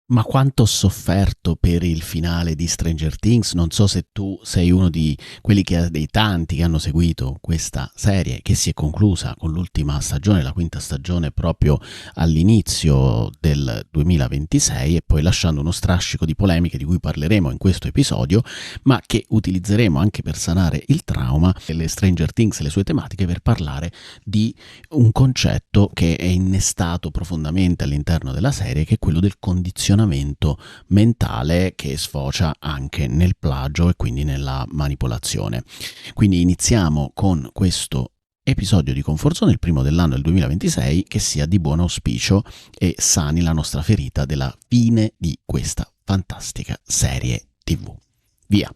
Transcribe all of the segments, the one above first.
Ma quanto ho sofferto per il finale di Stranger Things. Non so se tu sei uno di quelli dei tanti che hanno seguito questa serie, che si è conclusa con l'ultima stagione, la quinta stagione, proprio all'inizio del 2026, e poi lasciando uno strascico di polemiche di cui parleremo in questo episodio, ma che utilizzeremo anche per sanare il trauma delle Stranger Things e le sue tematiche, per parlare di un concetto che è innestato profondamente all'interno della serie, che è quello del condizionamento mentale, che sfocia anche nel plagio e quindi nella manipolazione. Quindi iniziamo con questo episodio di Comfort Zone, il primo dell'anno del 2026, che sia di buon auspicio e sani la nostra ferita della fine di questa fantastica serie TV. Via!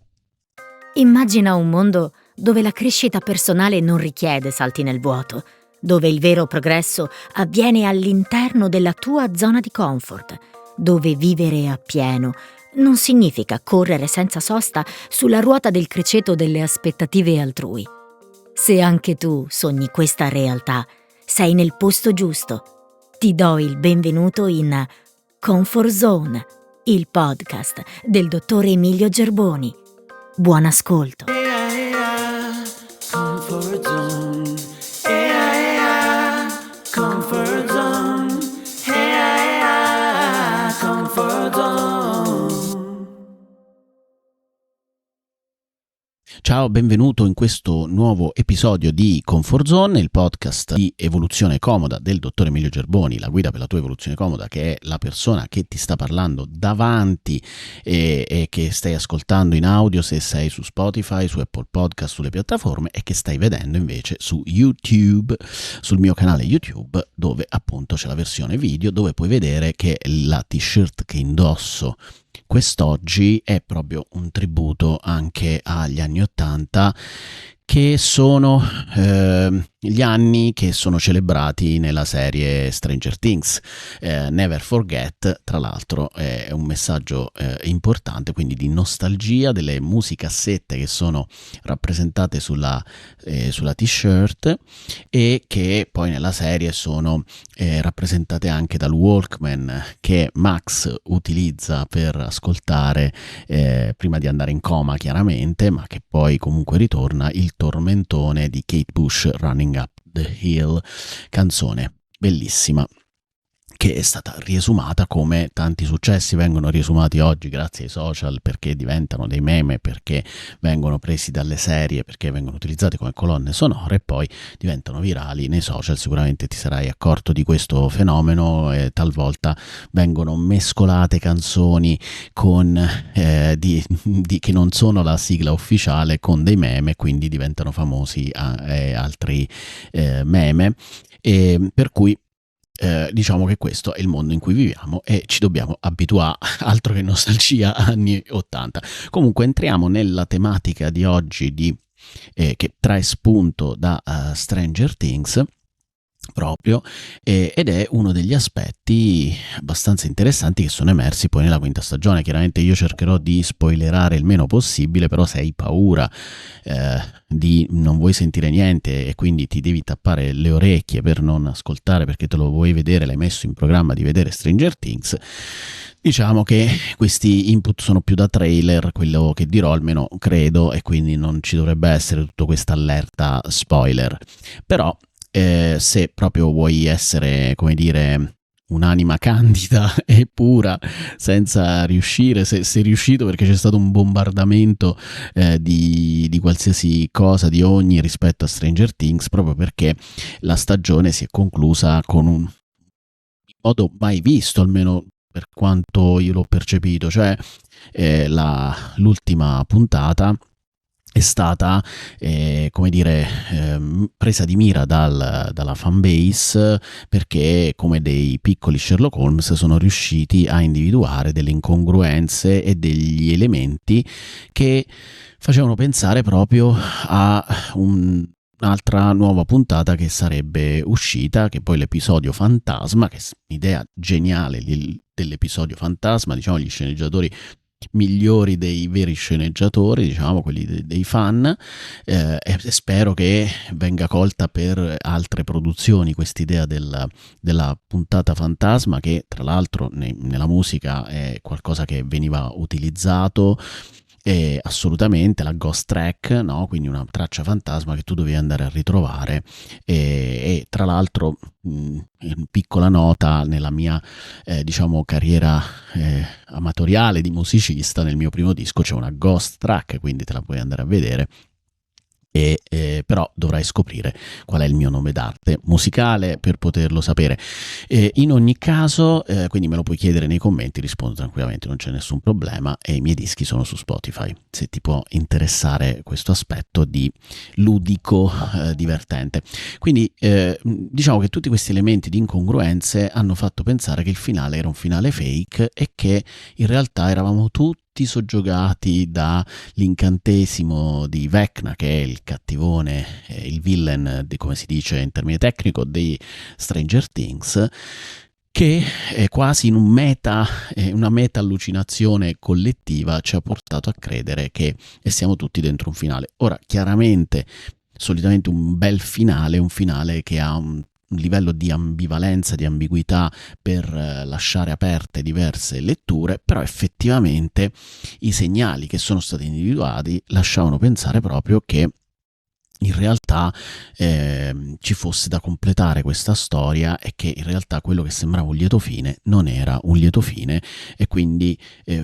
Immagina un mondo dove la crescita personale non richiede salti nel vuoto, dove il vero progresso avviene all'interno della tua zona di comfort, dove vivere appieno non significa correre senza sosta sulla ruota del criceto delle aspettative altrui. Se anche tu sogni questa realtà, sei nel posto giusto. Ti do il benvenuto in Comfort Zone, il podcast del dottor Emilio Gerboni. Buon ascolto. Comfort Zone. Comfort Zone. Comfort Zone. Ciao, benvenuto in questo nuovo episodio di Comfort Zone, il podcast di evoluzione comoda del dottor Emilio Gerboni, la guida per la tua evoluzione comoda, che è la persona che ti sta parlando davanti e che stai ascoltando in audio se sei su Spotify, su Apple Podcast, sulle piattaforme, e che stai vedendo invece su YouTube, sul mio canale YouTube, dove appunto c'è la versione video, dove puoi vedere che la t-shirt che indosso quest'oggi è proprio un tributo anche agli anni '80, che sono gli anni che sono celebrati nella serie Stranger Things. Never forget, tra l'altro, è un messaggio importante, quindi di nostalgia, delle musicassette che sono rappresentate sulla t-shirt, e che poi nella serie sono rappresentate anche dal Walkman che Max utilizza per ascoltare prima di andare in coma, chiaramente, ma che poi comunque ritorna, il tormentone di Kate Bush, Running Up the Hill, canzone bellissima che è stata riesumata, come tanti successi vengono riesumati oggi grazie ai social, perché diventano dei meme, perché vengono presi dalle serie, perché vengono utilizzati come colonne sonore e poi diventano virali nei social. Sicuramente ti sarai accorto di questo fenomeno, e talvolta vengono mescolate canzoni con che non sono la sigla ufficiale con dei meme, quindi diventano famosi altri meme, e per cui diciamo che questo è il mondo in cui viviamo e ci dobbiamo abituare, altro che nostalgia anni '80. Comunque entriamo nella tematica di oggi che trae spunto da Stranger Things proprio, ed è uno degli aspetti abbastanza interessanti che sono emersi poi nella quinta stagione. Chiaramente io cercherò di spoilerare il meno possibile, però se hai paura di non vuoi sentire niente e quindi ti devi tappare le orecchie per non ascoltare, perché te lo vuoi vedere, l'hai messo in programma di vedere Stranger Things, diciamo che questi input sono più da trailer, quello che dirò almeno credo, e quindi non ci dovrebbe essere tutta questa allerta spoiler. Però se proprio vuoi essere, come dire, un'anima candida e pura, senza riuscire, se sei riuscito perché c'è stato un bombardamento di qualsiasi cosa, di ogni, rispetto a Stranger Things, proprio perché la stagione si è conclusa con un modo mai visto, almeno per quanto io l'ho percepito, cioè l'ultima puntata è stata, come dire, presa di mira dalla fanbase, perché come dei piccoli Sherlock Holmes sono riusciti a individuare delle incongruenze e degli elementi che facevano pensare proprio a un'altra nuova puntata che sarebbe uscita, che poi l'episodio fantasma, che è un'idea geniale dell'episodio fantasma. Diciamo, gli sceneggiatori migliori dei veri sceneggiatori, diciamo quelli dei fan, e spero che venga colta per altre produzioni quest'idea della puntata fantasma, che tra l'altro nella musica è qualcosa che veniva utilizzato assolutamente, la ghost track, no? Quindi una traccia fantasma che tu dovevi andare a ritrovare, e tra l'altro piccola nota, nella mia diciamo carriera amatoriale di musicista, nel mio primo disco c'è una ghost track, quindi te la puoi andare a vedere. Però dovrai scoprire qual è il mio nome d'arte musicale per poterlo sapere. In ogni caso, quindi me lo puoi chiedere nei commenti, rispondo tranquillamente, non c'è nessun problema, e i miei dischi sono su Spotify, se ti può interessare questo aspetto di ludico divertente. Quindi diciamo che tutti questi elementi di incongruenze hanno fatto pensare che il finale era un finale fake e che in realtà eravamo tutti soggiogati dall'incantesimo di Vecna, che è il cattivone, il villain, come si dice in termine tecnico, di Stranger Things, che è quasi in una meta allucinazione collettiva ci ha portato a credere che siamo tutti dentro un finale. Ora, chiaramente, solitamente un bel finale è un finale che ha un livello di ambivalenza, di ambiguità, per lasciare aperte diverse letture, però effettivamente i segnali che sono stati individuati lasciavano pensare proprio che in realtà ci fosse da completare questa storia, e che in realtà quello che sembrava un lieto fine non era un lieto fine, e quindi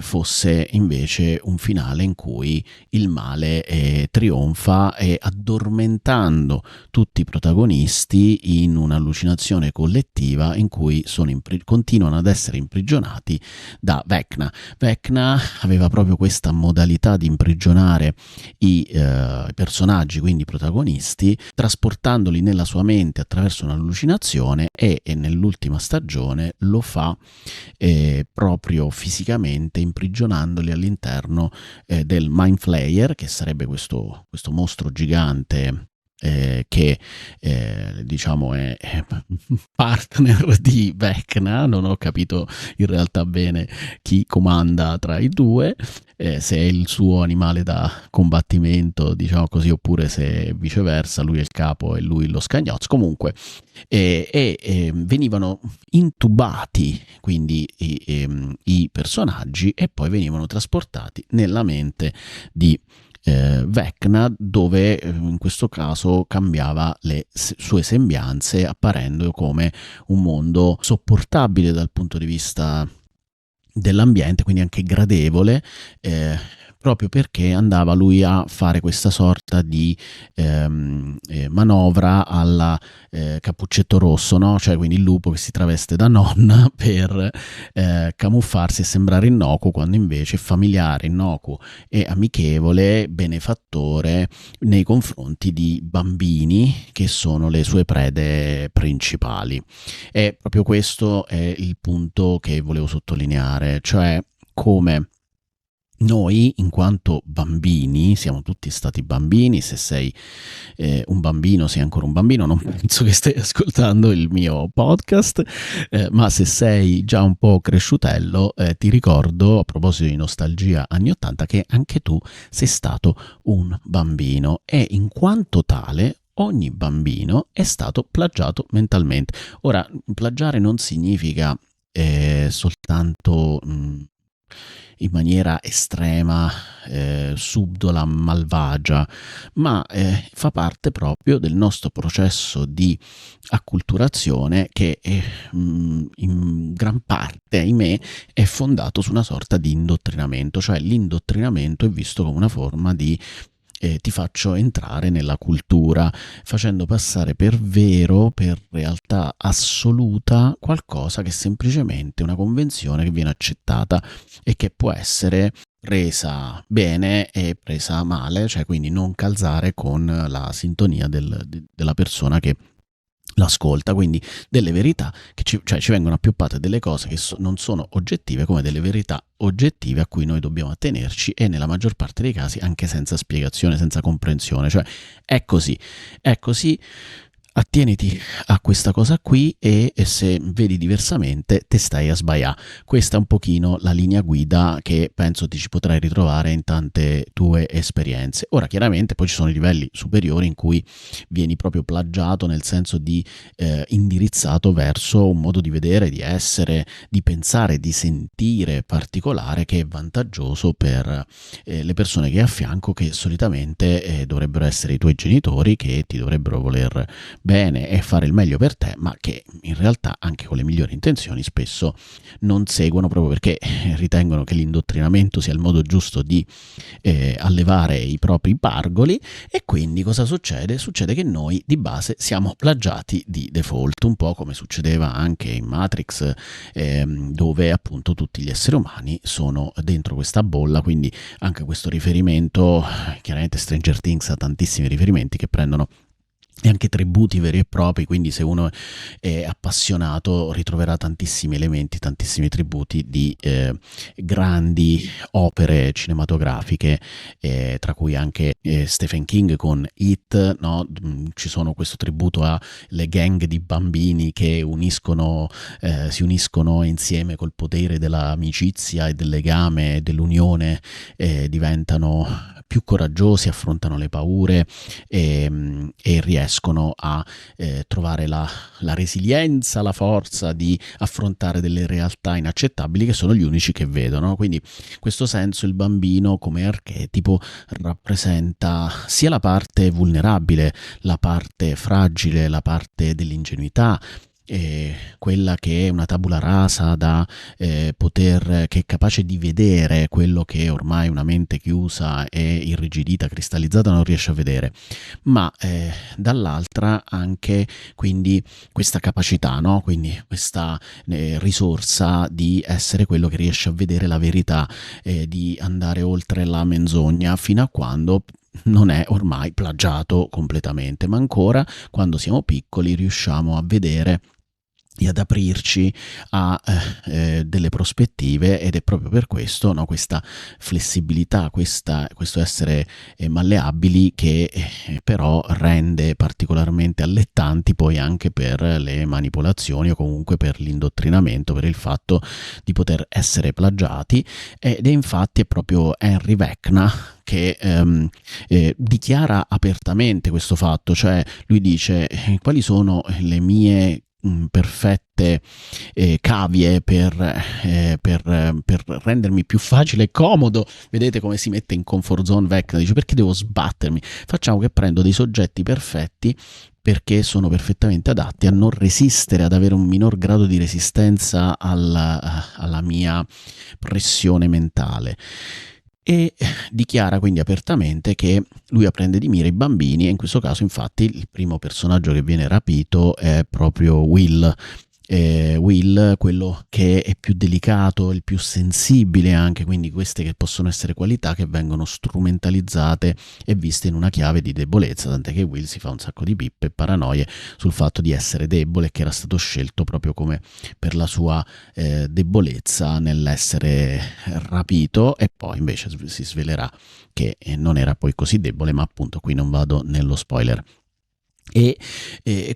fosse invece un finale in cui il male trionfa, addormentando tutti i protagonisti in un'allucinazione collettiva in cui continuano ad essere imprigionati da Vecna. Vecna aveva proprio questa modalità di imprigionare i personaggi, quindi i protagonisti, trasportandoli nella sua mente attraverso un'allucinazione, e nell'ultima stagione lo fa proprio fisicamente, imprigionandoli all'interno del Mind Flayer, che sarebbe questo mostro gigante che diciamo è partner di Vecna. Non ho capito in realtà bene chi comanda tra i due, se è il suo animale da combattimento, diciamo così, oppure se viceversa, lui è il capo e lui lo scagnozzo. Comunque venivano intubati quindi i personaggi, e poi venivano trasportati nella mente di Vecna, dove in questo caso cambiava le sue sembianze, apparendo come un mondo sopportabile dal punto di vista dell'ambiente, quindi anche gradevole, proprio perché andava lui a fare questa sorta di manovra alla Cappuccetto Rosso, no? Cioè quindi il lupo che si traveste da nonna per camuffarsi e sembrare innocuo, quando invece è familiare, innocuo e amichevole, benefattore nei confronti di bambini che sono le sue prede principali. E proprio questo è il punto che volevo sottolineare, cioè come noi, in quanto bambini, siamo tutti stati bambini. Se sei un bambino, sei ancora un bambino, non penso che stai ascoltando il mio podcast, ma se sei già un po' cresciutello, ti ricordo, a proposito di nostalgia anni 80, che anche tu sei stato un bambino, e in quanto tale ogni bambino è stato plagiato mentalmente. Ora, plagiare non significa soltanto in maniera estrema, subdola, malvagia, ma fa parte proprio del nostro processo di acculturazione, che in gran parte, ahimè, è fondato su una sorta di indottrinamento. Cioè l'indottrinamento è visto come una forma di ti faccio entrare nella cultura, facendo passare per vero, per realtà assoluta, qualcosa che è semplicemente una convenzione che viene accettata e che può essere presa bene e presa male, cioè quindi non calzare con la sintonia della persona che l'ascolta. Quindi delle verità che ci vengono appioppate, delle cose che non sono oggettive, come delle verità oggettive a cui noi dobbiamo attenerci, e nella maggior parte dei casi anche senza spiegazione, senza comprensione. Cioè è così attieniti a questa cosa qui e se vedi diversamente te stai a sbagliare. Questa è un pochino la linea guida che penso ti ci potrai ritrovare in tante tue esperienze. Ora chiaramente poi ci sono i livelli superiori in cui vieni proprio plagiato, nel senso di indirizzato verso un modo di vedere, di essere, di pensare, di sentire particolare, che è vantaggioso per le persone che hai a fianco, che solitamente dovrebbero essere i tuoi genitori, che ti dovrebbero voler bene e fare il meglio per te, ma che in realtà anche con le migliori intenzioni spesso non seguono, proprio perché ritengono che l'indottrinamento sia il modo giusto di allevare i propri pargoli. E quindi cosa succede? Succede che noi di base siamo plagiati di default, un po' come succedeva anche in Matrix, dove appunto tutti gli esseri umani sono dentro questa bolla. Quindi anche questo riferimento, chiaramente Stranger Things ha tantissimi riferimenti che prendono e anche tributi veri e propri, quindi se uno è appassionato ritroverà tantissimi elementi, tantissimi tributi di grandi opere cinematografiche, tra cui anche Stephen King con It, no? Ci sono questo tributo alle gang di bambini che si uniscono insieme col potere dell'amicizia e del legame, dell'unione, diventano più coraggiosi, affrontano le paure e riescono a trovare la resilienza, la forza di affrontare delle realtà inaccettabili che sono gli unici che vedono. Quindi in questo senso il bambino come archetipo rappresenta sia la parte vulnerabile, la parte fragile, la parte dell'ingenuità, quella che è una tabula rasa da che è capace di vedere quello che ormai una mente chiusa e irrigidita, cristallizzata, non riesce a vedere, ma dall'altra anche quindi questa capacità, no? Quindi questa risorsa di essere quello che riesce a vedere la verità, di andare oltre la menzogna fino a quando non è ormai plagiato completamente, ma ancora quando siamo piccoli riusciamo a vedere e ad aprirci a delle prospettive, ed è proprio per questo, no, questa flessibilità, questo essere malleabili che però rende particolarmente allettanti poi anche per le manipolazioni o comunque per l'indottrinamento, per il fatto di poter essere plagiati. Ed è infatti proprio Henry Vecna che dichiara apertamente questo fatto, cioè lui dice: quali sono le mie perfette cavie per rendermi più facile e comodo. Vedete come si mette in comfort zone Vecna, dice: perché devo sbattermi? Facciamo che prendo dei soggetti perfetti, perché sono perfettamente adatti a non resistere, ad avere un minor grado di resistenza alla mia pressione mentale. E dichiara quindi apertamente che lui prende di mira i bambini, e in questo caso infatti il primo personaggio che viene rapito è proprio Will. Will, quello che è più delicato, il più sensibile anche, quindi queste che possono essere qualità che vengono strumentalizzate e viste in una chiave di debolezza, tant'è che Will si fa un sacco di pippe e paranoie sul fatto di essere debole, che era stato scelto proprio come per la sua debolezza nell'essere rapito, e poi invece si svelerà che non era poi così debole, ma appunto qui non vado nello spoiler. E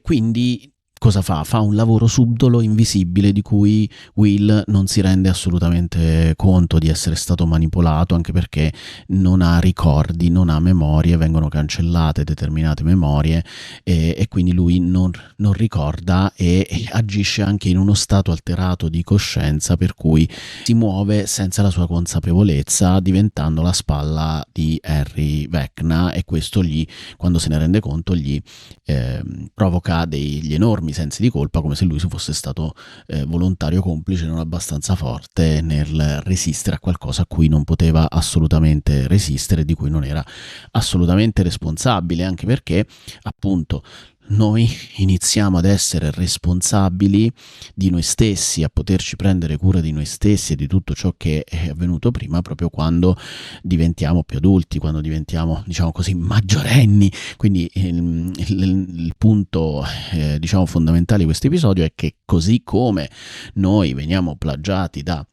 quindi cosa fa? Fa un lavoro subdolo, invisibile, di cui Will non si rende assolutamente conto di essere stato manipolato, anche perché non ha ricordi, non ha memorie, vengono cancellate determinate memorie, e quindi lui non ricorda e agisce anche in uno stato alterato di coscienza, per cui si muove senza la sua consapevolezza, diventando la spalla di Henry Vecna, e questo quando se ne rende conto, gli provoca degli enormi sensi di colpa, come se lui fosse stato volontario complice, non abbastanza forte nel resistere a qualcosa a cui non poteva assolutamente resistere, di cui non era assolutamente responsabile, anche perché appunto noi iniziamo ad essere responsabili di noi stessi, a poterci prendere cura di noi stessi e di tutto ciò che è avvenuto prima, proprio quando diventiamo più adulti, quando diventiamo, diciamo così, maggiorenni. Quindi il punto diciamo fondamentale di questo episodio è che, così come noi veniamo plagiati da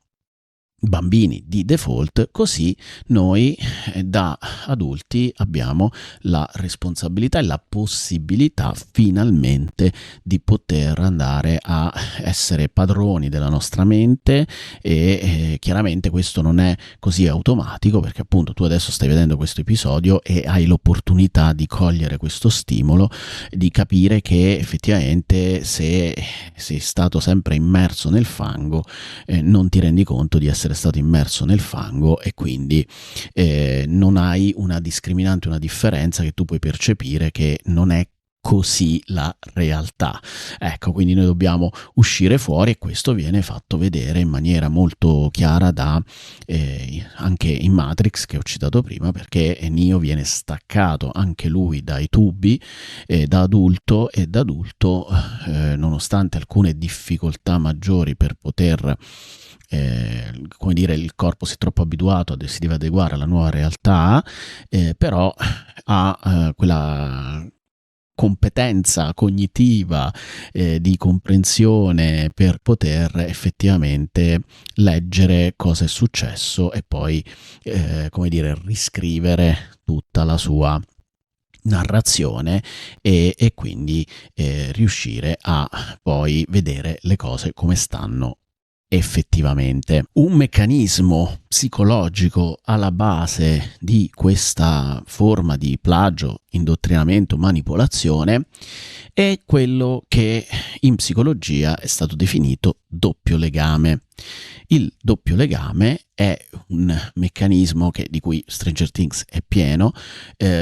bambini di default, così noi da adulti abbiamo la responsabilità e la possibilità finalmente di poter andare a essere padroni della nostra mente e chiaramente questo non è così automatico, perché appunto tu adesso stai vedendo questo episodio e hai l'opportunità di cogliere questo stimolo, di capire che effettivamente se sei stato sempre immerso nel fango non ti rendi conto di essere stato immerso nel fango e quindi non hai una discriminante, una differenza che tu puoi percepire che non è così la realtà. Ecco, quindi noi dobbiamo uscire fuori e questo viene fatto vedere in maniera molto chiara da anche in Matrix, che ho citato prima, perché Neo viene staccato anche lui dai tubi da adulto, e da adulto nonostante alcune difficoltà maggiori per poter come dire, il corpo si è troppo abituato, si deve adeguare alla nuova realtà, però ha quella competenza cognitiva di comprensione per poter effettivamente leggere cosa è successo e poi come dire, riscrivere tutta la sua narrazione e quindi riuscire a poi vedere le cose come stanno effettivamente. Un meccanismo psicologico alla base di questa forma di plagio, indottrinamento, manipolazione è quello che in psicologia è stato definito doppio legame. Il doppio legame è un meccanismo di cui Stranger Things è pieno,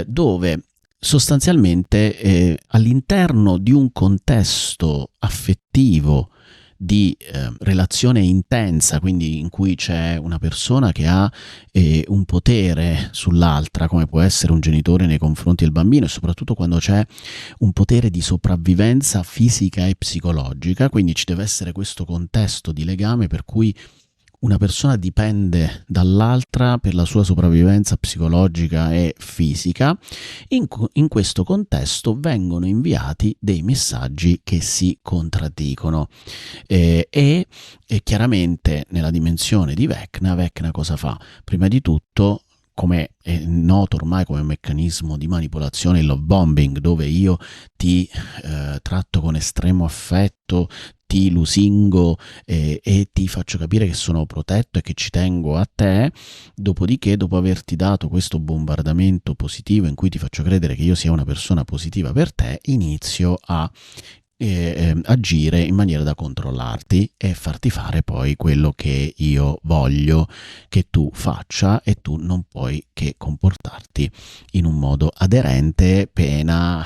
dove sostanzialmente all'interno di un contesto affettivo di relazione intensa, quindi in cui c'è una persona che ha un potere sull'altra, come può essere un genitore nei confronti del bambino, e soprattutto quando c'è un potere di sopravvivenza fisica e psicologica, quindi ci deve essere questo contesto di legame per cui una persona dipende dall'altra per la sua sopravvivenza psicologica e fisica. In questo contesto vengono inviati dei messaggi che si contraddicono e chiaramente nella dimensione di Vecna cosa fa? Prima di tutto, come è noto ormai come meccanismo di manipolazione, il love bombing, dove io ti tratto con estremo affetto, ti lusingo e ti faccio capire che sono protetto e che ci tengo a te, dopodiché, dopo averti dato questo bombardamento positivo in cui ti faccio credere che io sia una persona positiva per te, inizio a agire in maniera da controllarti e farti fare poi quello che io voglio che tu faccia, e tu non puoi che comportarti in un modo aderente, pena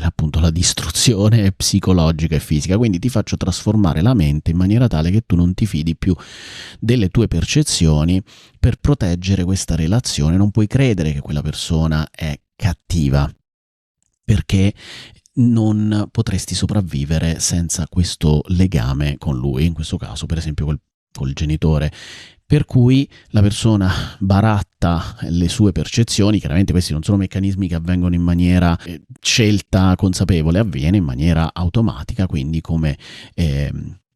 appunto la distruzione psicologica e fisica. Quindi ti faccio trasformare la mente in maniera tale che tu non ti fidi più delle tue percezioni per proteggere questa relazione. Non puoi credere che quella persona è cattiva, perché non potresti sopravvivere senza questo legame con lui, in questo caso per esempio col genitore, per cui la persona baratta le sue percezioni. Chiaramente questi non sono meccanismi che avvengono in maniera scelta consapevole, avviene in maniera automatica, quindi come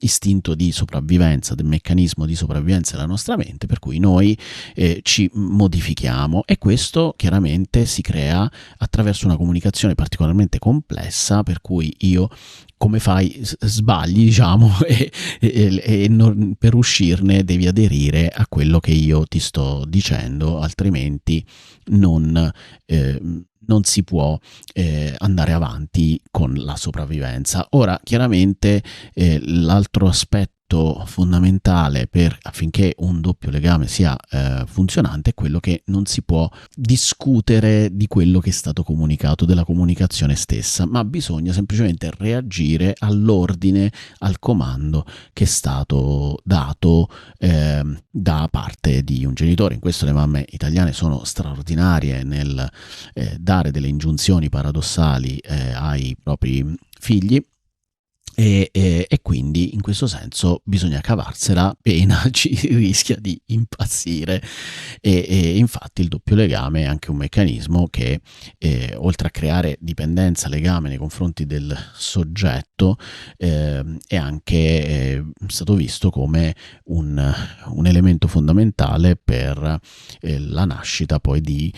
istinto di sopravvivenza, del meccanismo di sopravvivenza della nostra mente, per cui noi ci modifichiamo, e questo chiaramente si crea attraverso una comunicazione particolarmente complessa, per cui io, come fai, sbagli, diciamo, e per uscirne devi aderire a quello che io ti sto dicendo, altrimenti non si può andare avanti con la sopravvivenza. Ora, chiaramente l'altro aspetto fondamentale affinché un doppio legame sia funzionante è quello che non si può discutere di quello che è stato comunicato, della comunicazione stessa, ma bisogna semplicemente reagire all'ordine, al comando che è stato dato da parte di un genitore. In questo le mamme italiane sono straordinarie nel dare delle ingiunzioni paradossali ai propri figli, E quindi in questo senso bisogna cavarsela, appena ci rischia di impazzire. E infatti il doppio legame è anche un meccanismo che, oltre a creare dipendenza, legame nei confronti del soggetto, è anche stato visto come un elemento fondamentale per la nascita poi dei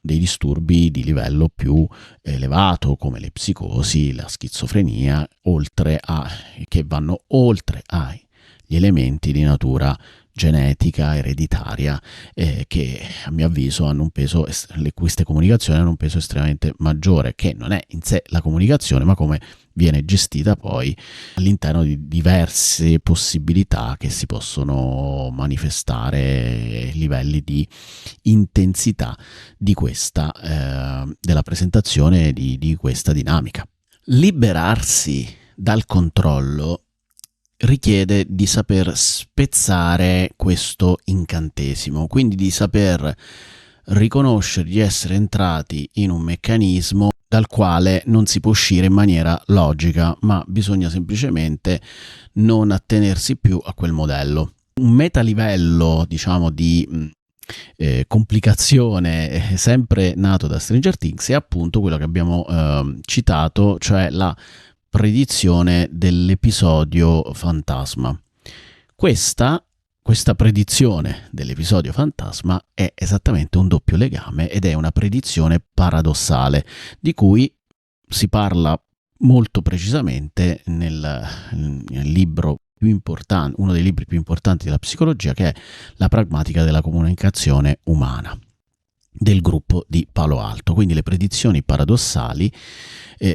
disturbi di livello più elevato, come le psicosi, la schizofrenia, che vanno oltre agli elementi di natura genetica, ereditaria, che a mio avviso hanno un peso, queste comunicazioni hanno un peso estremamente maggiore, che non è in sé la comunicazione, ma come viene gestita poi all'interno di diverse possibilità che si possono manifestare, livelli di intensità di questa, della presentazione di questa dinamica. Liberarsi dal controllo richiede di saper spezzare questo incantesimo, quindi di saper riconoscere di essere entrati in un meccanismo dal quale non si può uscire in maniera logica, ma bisogna semplicemente non attenersi più a quel modello. Un metalivello, diciamo, di complicazione sempre nato da Stranger Things è appunto quello che abbiamo citato, cioè la predizione dell'episodio fantasma. Questa predizione dell'episodio fantasma è esattamente un doppio legame ed è una predizione paradossale di cui si parla molto precisamente nel libro più importante, uno dei libri più importanti della psicologia, che è La pragmatica della comunicazione umana, del gruppo di Palo Alto. Quindi le predizioni paradossali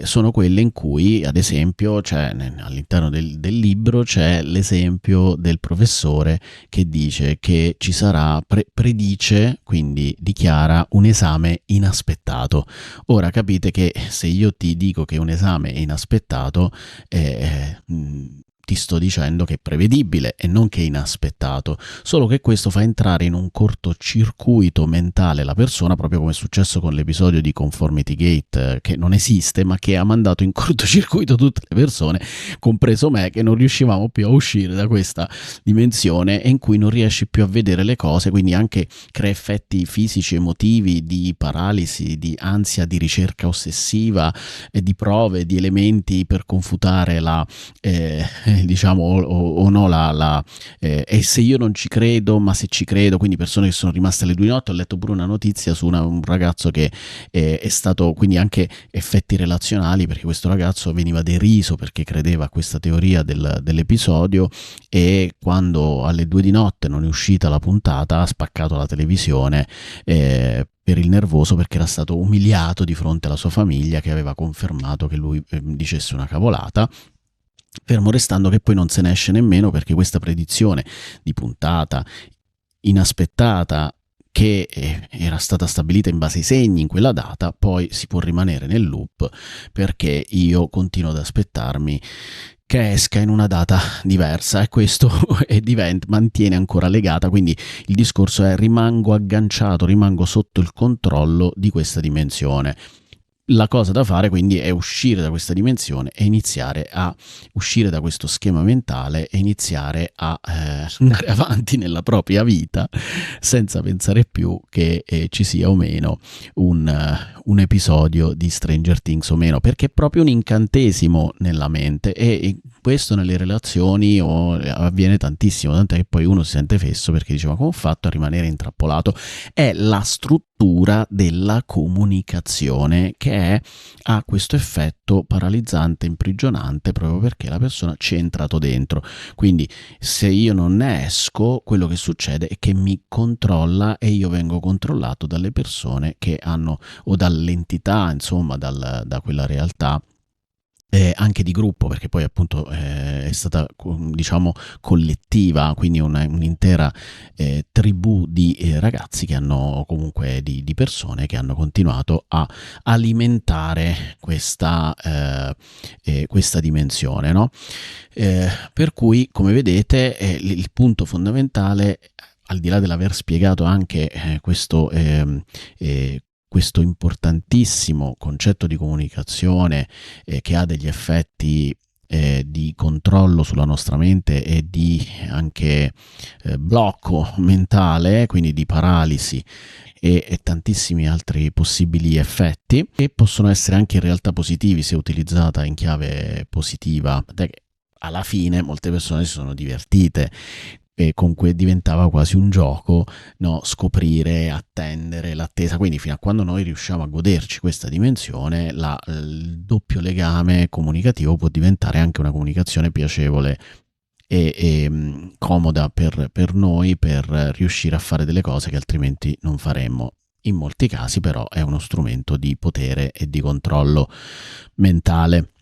sono quelle in cui, ad esempio, all'interno del libro c'è l'esempio del professore che dice che ci sarà, predice, quindi dichiara un esame inaspettato. Ora capite che se io ti dico che un esame è inaspettato, ti sto dicendo che è prevedibile e non che è inaspettato, solo che questo fa entrare in un cortocircuito mentale la persona, proprio come è successo con l'episodio di Conformity Gate, che non esiste ma che ha mandato in cortocircuito tutte le persone, compreso me, che non riuscivamo più a uscire da questa dimensione e in cui non riesci più a vedere le cose, quindi anche crea effetti fisici, emotivi, di paralisi, di ansia, di ricerca ossessiva, di prove, di elementi per confutare la diciamo o no e se io non ci credo, ma se ci credo, quindi persone che sono rimaste alle 2 di notte. Ho letto pure una notizia su un ragazzo che è stato, quindi anche effetti relazionali, perché questo ragazzo veniva deriso perché credeva a questa teoria dell'episodio, e quando alle 2 di notte non è uscita la puntata ha spaccato la televisione per il nervoso, perché era stato umiliato di fronte alla sua famiglia che aveva confermato che lui dicesse una cavolata. Fermo restando che poi non se ne esce nemmeno, perché questa predizione di puntata inaspettata, che era stata stabilita in base ai segni in quella data, poi si può rimanere nel loop, perché io continuo ad aspettarmi che esca in una data diversa, e questo mantiene ancora legata. Quindi il discorso è: rimango agganciato, rimango sotto il controllo di questa dimensione. La cosa da fare quindi è uscire da questa dimensione e iniziare a uscire da questo schema mentale e iniziare a andare avanti nella propria vita senza pensare più che ci sia o meno un episodio di Stranger Things o meno, perché è proprio un incantesimo nella mente, e questo nelle relazioni avviene tantissimo, tant'è che poi uno si sente fesso perché dice: ma come ho fatto a rimanere intrappolato? È la struttura della comunicazione che ha questo effetto paralizzante, imprigionante, proprio perché la persona ci è entrato dentro. Quindi se io non ne esco, quello che succede è che mi controlla e io vengo controllato dalle persone che hanno, o dall'entità, insomma da quella realtà, anche di gruppo, perché poi appunto è stata, diciamo, collettiva, quindi un'intera tribù di ragazzi che hanno, comunque di persone che hanno continuato a alimentare questa dimensione, no? Per cui, come vedete, il punto fondamentale, al di là dell'aver spiegato anche questo importantissimo concetto di comunicazione che ha degli effetti di controllo sulla nostra mente e di anche blocco mentale, quindi di paralisi e tantissimi altri possibili effetti, che possono essere anche in realtà positivi se utilizzata in chiave positiva. Alla fine molte persone si sono divertite e comunque diventava quasi un gioco, no? Scoprire, attendere, l'attesa, quindi fino a quando noi riusciamo a goderci questa dimensione, il doppio legame comunicativo può diventare anche una comunicazione piacevole e comoda per noi, per riuscire a fare delle cose che altrimenti non faremmo. In molti casi però è uno strumento di potere e di controllo mentale.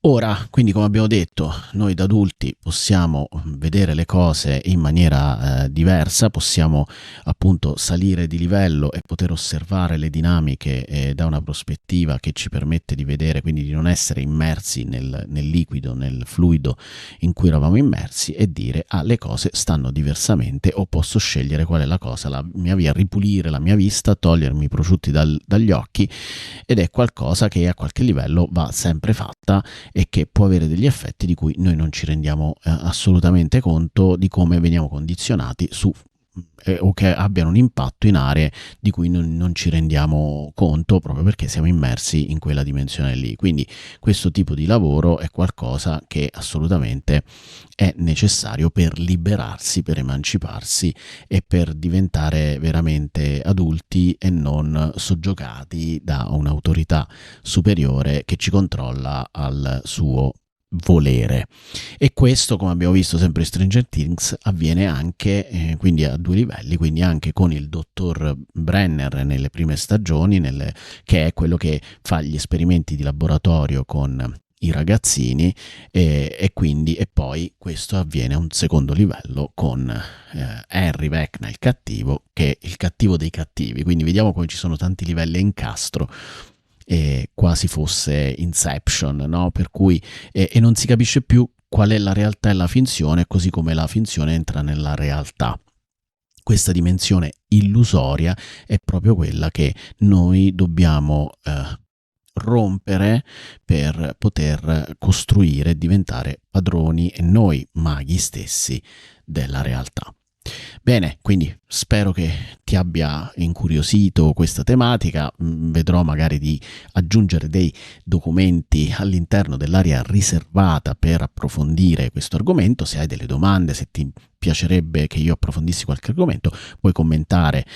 Ora, quindi come abbiamo detto, noi da adulti possiamo vedere le cose in maniera diversa, possiamo appunto salire di livello e poter osservare le dinamiche da una prospettiva che ci permette di vedere, quindi di non essere immersi nel liquido, nel fluido in cui eravamo immersi e dire le cose stanno diversamente o posso scegliere qual è la cosa, la mia via, ripulire la mia vista, togliermi i prosciutti dagli occhi, ed è qualcosa che a qualche livello va sempre fatta e che può avere degli effetti di cui noi non ci rendiamo assolutamente conto, di come veniamo condizionati o che abbiano un impatto in aree di cui non ci rendiamo conto proprio perché siamo immersi in quella dimensione lì. Quindi questo tipo di lavoro è qualcosa che assolutamente è necessario per liberarsi, per emanciparsi e per diventare veramente adulti e non soggiogati da un'autorità superiore che ci controlla al suo volere. E questo, come abbiamo visto sempre in Stranger Things, avviene anche quindi a due livelli, quindi anche con il dottor Brenner nelle prime stagioni, che è quello che fa gli esperimenti di laboratorio con i ragazzini e poi questo avviene a un secondo livello con Henry Vecna, il cattivo, che è il cattivo dei cattivi. Quindi vediamo come ci sono tanti livelli a incastro, quasi fosse Inception, no? Per cui e non si capisce più qual è la realtà e la finzione, così come la finzione entra nella realtà. Questa dimensione illusoria è proprio quella che noi dobbiamo rompere per poter costruire e diventare padroni e noi maghi stessi della realtà. Bene, quindi spero che ti abbia incuriosito questa tematica. Vedrò magari di aggiungere dei documenti all'interno dell'area riservata per approfondire questo argomento. Se hai delle domande, se ti piacerebbe che io approfondissi qualche argomento, puoi commentare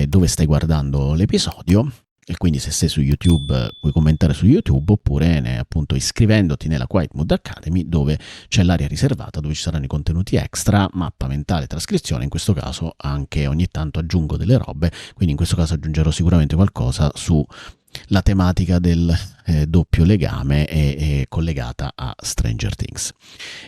dove stai guardando l'episodio. E quindi se sei su YouTube puoi commentare su YouTube, oppure appunto iscrivendoti nella Quiet Mood Academy, dove c'è l'area riservata, dove ci saranno i contenuti extra, mappa mentale, trascrizione. In questo caso anche ogni tanto aggiungo delle robe, quindi in questo caso aggiungerò sicuramente qualcosa sulla tematica del doppio legame e collegata a Stranger Things.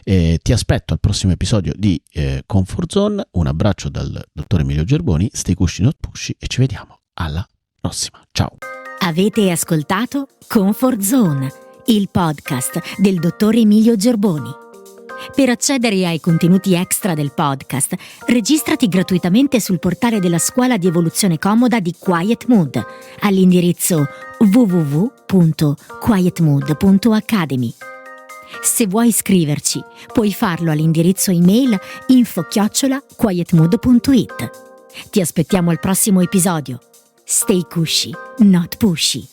Ti aspetto al prossimo episodio di Comfort Zone. Un abbraccio dal dottor Emilio Gerboni, stay cushy not pushy e ci vediamo alla prossima. Ciao. Avete ascoltato Comfort Zone, il podcast del dottor Emilio Gerboni. Per accedere ai contenuti extra del podcast, registrati gratuitamente sul portale della Scuola di Evoluzione Comoda di Quiet Mood all'indirizzo www.quietmood.academy. Se vuoi iscriverci, puoi farlo all'indirizzo email info@quietmood.it. Ti aspettiamo al prossimo episodio. Stay cushy, not pushy.